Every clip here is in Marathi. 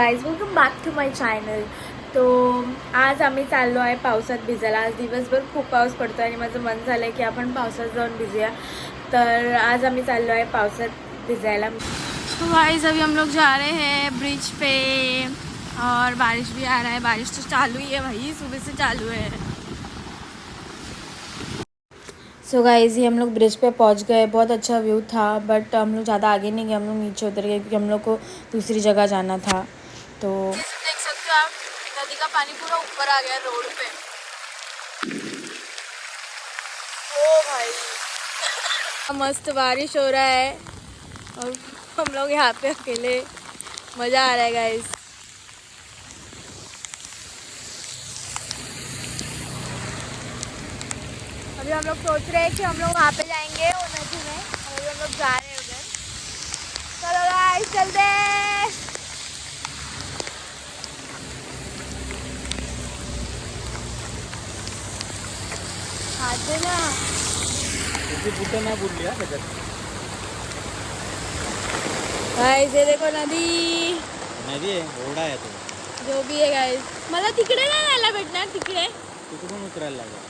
Guys welcome back to my channel. तो आज आम्ही चाललो आहे पावसात भिजायला. आज दिवसभर खूप पाऊस पडतो आणि माझं मन झालं आहे की आपण पावसात जाऊन भिजूया. तर आज आम्ही चाललो आहे पावसात भिजायला. तो गाइज अभी हम लोग जा रहे हैं ब्रिज पे और बारिश भी आ रहा है. बारिश तो चालू ही है भाई, सुबह से चालू है. सो गाइज हम लोग ब्रिज पे पहुंच गए. बहुत अच्छा व्यू था बट हम लोग ज़्यादा आगे नहीं गए, हम लोग नीचे उतर गए क्योंकि हम लोग को दूसरी जगह जाना था. तो देख सकते हो आप, नदी का पानी पूरा ऊपर आ गया रोड पे. ओ भाई मस्त बारिश हो रहा है और हम लोग यहाँ पे अकेले. मज़ा आ रहा है गाइस. अभी हम लोग सोच रहे हैं कि हम लोग वहाँ पे जाएंगे वो नदी में. अभी हम लोग जा रहे हैं उधर. चलो गाइस चलते हैं. आते ना गाइस, ये देखो नदी. नदी आहे, ओढा आहे तो. जो भी है गाइस, मला तिकडे नाही जायला भेटणार. तिकडे तिकडून उतरायला लागेल.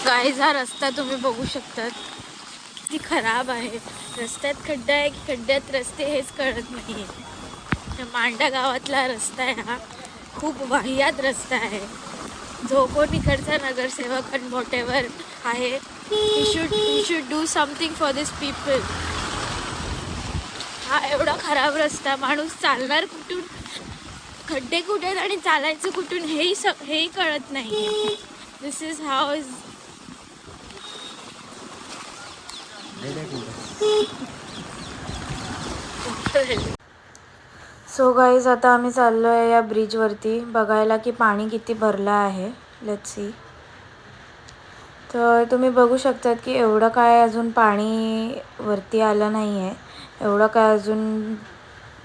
गाइस हा रस्ता तुम्ही बघू शकतात किती खराब आहे. रस्त्यात खड्डा आहे की खड्ड्यात रस्ते हेच कळत नाही. मांडा गावातला रस्ता आहे हा. खूप वाहियात रस्ता आहे. जो कोण इकडचा नगरसेवक आणि व्हॉटेवर आहे, he should do something for this people. हा एवढा खराब रस्ता, माणूस चालणार कुठून, खड्डे कुठे आहेत आणि चालायचं कुठून हेही कळत नाही. This is how is. So guys आता आम्ही चाललो आहे या ब्रिजवरती बघायला की पाणी किती भरलं आहे. Let's see. तर तुम्ही बघू शकतात की एवढं काय अजून पाणी वरती आलं नाही आहे. एवढं काय अजून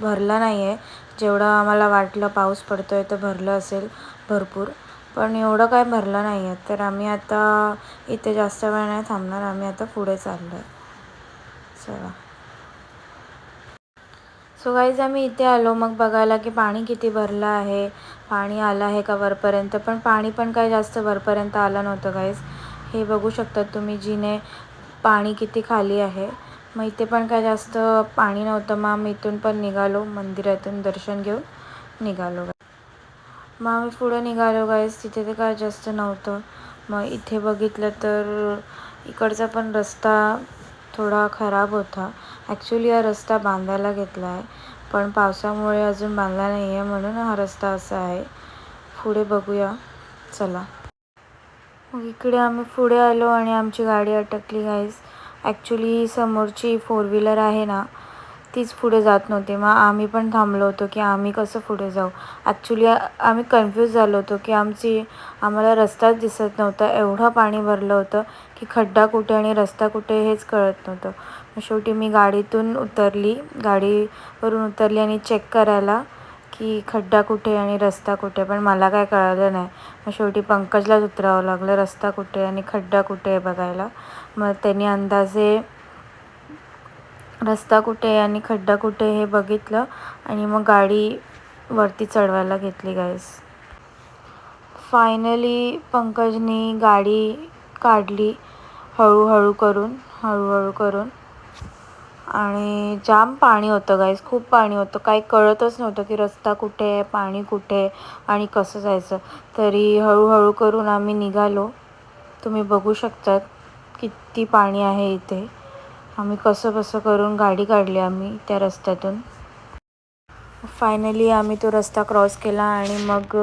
भरलं नाही आहे. जेवढं आम्हाला वाटलं पाऊस पडतो आहे तर भरलं असेल भरपूर, पण एवढं काय भरलं नाही आहे. तर आम्ही आता इथे जास्त वेळ नाही थांबणार, आम्ही आता पुढे चाललो आहे. चला. सो गाईज आम्ही इथे आलो मग बघायला की पाणी किती भरलं आहे, पाणी आलं आहे का वरपर्यंत. पण पाणी पण काही जास्त वरपर्यंत आलं नव्हतं गाईज. हे बघू शकतात तुम्ही जिने पाणी किती खाली आहे. मग इथे पण काय जास्त पाणी नव्हतं. मग आम्ही इथून पण निघालो, मंदिरातून दर्शन घेऊन निघालो. मग आम्ही पुढे निघालो गाईज. तिथे ते काय जास्त नव्हतं. मग इथे बघितलं तर इकडचा पण रस्ता थोडा खराब होता. ॲक्च्युली हा रस्ता बांधायला घेतला आहे पण पावसामुळे अजून बांधला नाही आहे, म्हणून हा रस्ता असा आहे. पुढे बघूया चला. मग इकडे आम्ही पुढे आलो आणि आमची गाडी अटकली गाईज. ॲक्च्युली समोरची 4 व्हीलर आहे ना, तीच पुढे जात नव्हती. मग आम्ही पण थांबलो होतो की आम्ही कसं पुढे जाऊ. ॲक्च्युली आम्ही कन्फ्यूज झालो होतो की आम्हाला रस्ताच दिसत नव्हता. एवढं पाणी भरलं होतं की खड्डा कुठे आणि रस्ता कुठे हेच कळत नव्हतं. मग शेवटी मी गाडीवरून उतरली आणि चेक करायला की खड्डा कुठे आणि रस्ता कुठे, पण मला काय कळलं नाही. मग शेवटी पंकजलाच उतरावं लागलं रस्ता कुठे आणि खड्डा कुठे आहे बघायला. मग त्यांनी अंदाजे रस्ता कुठे आणि खड्डा कुठे हे बघितलं आणि मग गाडी वरती चढवायला घेतली गाईस. फायनली पंकजनी गाडी काढली हळूहळू करून आणि जाम पाणी होतं गाईस, खूप पाणी होतं. काही कळतच नव्हतं की रस्ता कुठे आहे, पाणी कुठे आहे आणि कसं जायचं. तरी हळूहळू करून आम्ही निघालो. तुम्ही बघू शकतात किती पाणी आहे इथे. आम्ही कसं करून गाडी काढली आम्ही त्या रस्त्यातून. फायनली आम्ही तो रस्ता क्रॉस केला आणि मग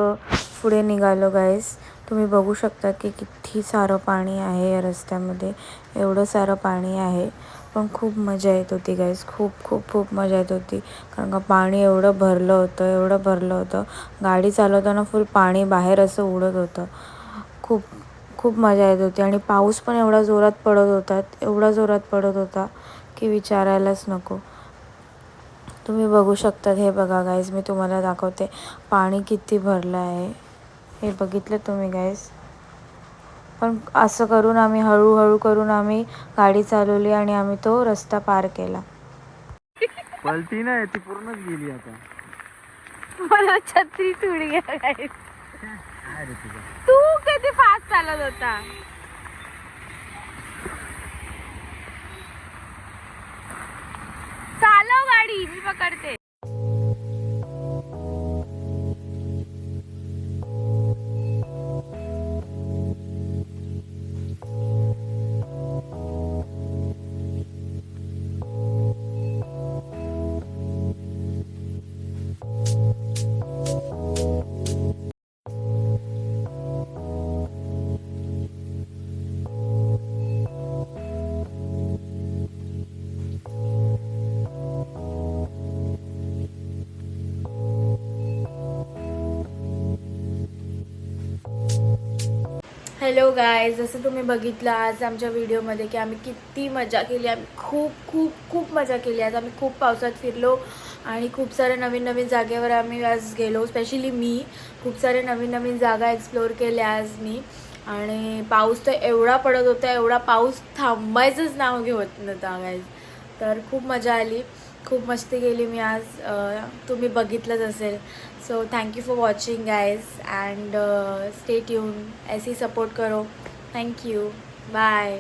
पुढे निघालो गाईस. तुम्ही बघू शकता की किती सारं पाणी आहे या रस्त्यामध्ये. एवढं सारं पाणी आहे, पण खूप मजा येत होती गाईस. खूप मजा येत होती, कारण का पाणी एवढं भरलं होतं. गाडी चालवताना फुल पाणी बाहेर असं उडत होतं. खूप मजा येत होती आणि पाऊस पण एवढा जोरात पडत होता की विचारायलाच नको. तुम्ही बघू शकता. हे बघा गाईज, मी तुम्हाला दाखवते पाणी किती भरलं आहे. हे बघितलं तुम्ही गाईज. पण असं करून आम्ही हळूहळू करून आम्ही गाडी चालवली आणि आम्ही तो रस्ता पार केला. पलटी नाही, ती पूर्णच गेली आता. मला छत्री तुडी गेला गाईज. काय रे तुझं? तू किती फास्ट चालत होता. चालव गाडी, मी पकडते. हॅलो गायज, जसं तुम्ही बघितलं आज आमच्या व्हिडिओमध्ये की आम्ही किती मजा केली. आम्ही खूप मजा केली. आज आम्ही खूप पावसात फिरलो आणि खूप साऱ्या नवीन जागेवर आम्ही आज गेलो. स्पेशली मी खूप सारे नवीन जागा एक्सप्लोअर केल्या आज मी. आणि पाऊस तर एवढा पडत होता, एवढा पाऊस थांबायचंच नाव घेत नव्हता गायज. तर खूप मजा आली, खूप मस्ती केली मी आज. तुम्ही बघितलंच असेल. So thank you for watching guys end stay tune. ऐसे ही सपोर्ट करो. Thank you. बाय.